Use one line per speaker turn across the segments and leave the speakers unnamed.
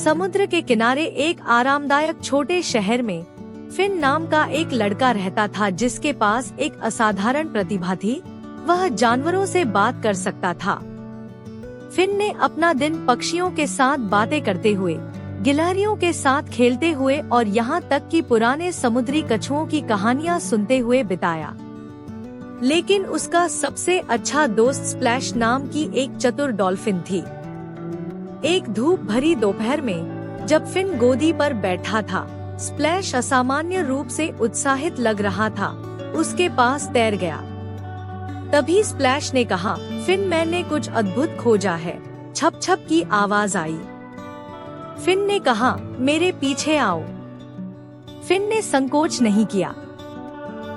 समुद्र के किनारे एक आरामदायक छोटे शहर में फिन नाम का एक लड़का रहता था, जिसके पास एक असाधारण प्रतिभा थी। वह जानवरों से बात कर सकता था। फिन ने अपना दिन पक्षियों के साथ बातें करते हुए, गिलहरियों के साथ खेलते हुए और यहाँ तक कि पुराने समुद्री कछुओं की कहानियाँ सुनते हुए बिताया। लेकिन उसका सबसे अच्छा दोस्त स्प्लैश नाम की एक चतुर डॉल्फिन थी। एक धूप भरी दोपहर में जब फिन गोदी पर बैठा था, स्प्लैश असामान्य रूप से उत्साहित लग रहा था। उसके पास तैर गया। तभी स्प्लैश ने कहा, फिन, मैंने कुछ अद्भुत खोजा है। छप छप की आवाज आई। फिन ने कहा, मेरे पीछे आओ। फिन ने संकोच नहीं किया।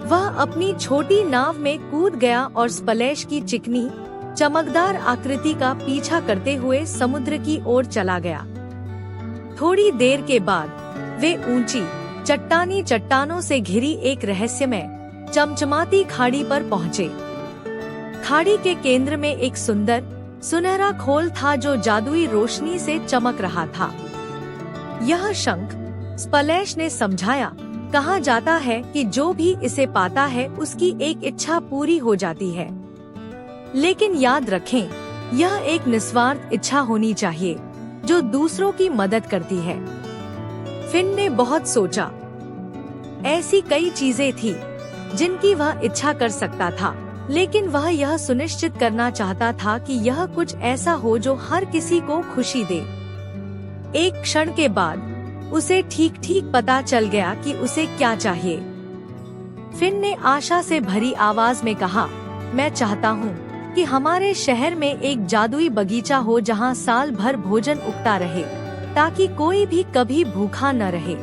वह अपनी छोटी नाव में कूद गया और स्प्लैश की चिकनी चमकदार आकृति का पीछा करते हुए समुद्र की ओर चला गया। थोड़ी देर के बाद वे ऊंची चट्टानी चट्टानों से घिरी एक रहस्यमय चमचमाती खाड़ी पर पहुँचे। खाड़ी के केंद्र में एक सुंदर सुनहरा खोल था जो जादुई रोशनी से चमक रहा था। यह शंख, स्प्लैश ने समझाया, कहा जाता है कि जो भी इसे पाता है उसकी एक इच्छा पूरी हो जाती है। लेकिन याद रखें, यह एक निस्वार्थ इच्छा होनी चाहिए जो दूसरों की मदद करती है। फिन ने बहुत सोचा। ऐसी कई चीजें थी जिनकी वह इच्छा कर सकता था, लेकिन वह यह सुनिश्चित करना चाहता था कि यह कुछ ऐसा हो जो हर किसी को खुशी दे। एक क्षण के बाद उसे ठीक ठीक पता चल गया कि उसे क्या चाहिए। फिन ने आशा से भरी आवाज में कहा, मैं चाहता हूँ कि हमारे शहर में एक जादुई बगीचा हो जहाँ साल भर भोजन उगता रहे, ताकि कोई भी कभी भूखा न रहे।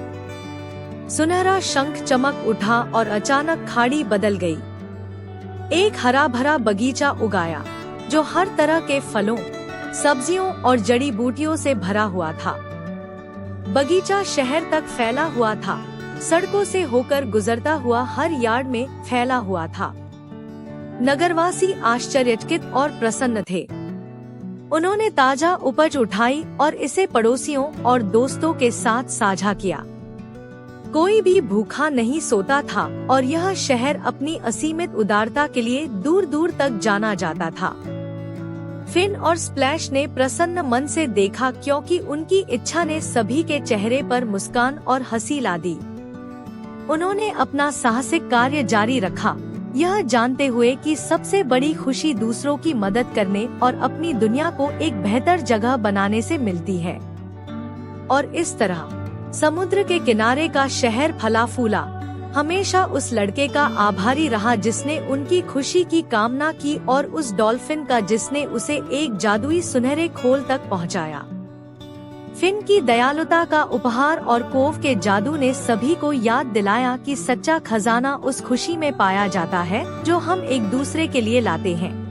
सुनहरा शंख चमक उठा और अचानक खाड़ी बदल गई। एक हरा भरा बगीचा उगाया जो हर तरह के फलों, सब्जियों और जड़ी बूटियों से भरा हुआ था। बगीचा शहर तक फैला हुआ था, सड़कों से होकर गुजरता हुआ हर यार्ड में फैला हुआ था। नगरवासी आश्चर्यचकित और प्रसन्न थे। उन्होंने ताजा उपज उठाई और इसे पड़ोसियों और दोस्तों के साथ साझा किया। कोई भी भूखा नहीं सोता था और यह शहर अपनी असीमित उदारता के लिए दूर दूर तक जाना जाता था। फिन और स्प्लैश ने प्रसन्न मन से देखा, क्योंकि उनकी इच्छा ने सभी के चेहरे पर मुस्कान और हंसी ला दी। उन्होंने अपना साहसिक कार्य जारी रखा, यह जानते हुए कि सबसे बड़ी खुशी दूसरों की मदद करने और अपनी दुनिया को एक बेहतर जगह बनाने से मिलती है। और इस तरह समुद्र के किनारे का शहर फला फूला, हमेशा उस लड़के का आभारी रहा जिसने उनकी खुशी की कामना की और उस डॉल्फिन का जिसने उसे एक जादुई सुनहरे खोल तक पहुंचाया। फिन की दयालुता का उपहार और कोव के जादू ने सभी को याद दिलाया कि सच्चा खजाना उस खुशी में पाया जाता है जो हम एक दूसरे के लिए लाते हैं।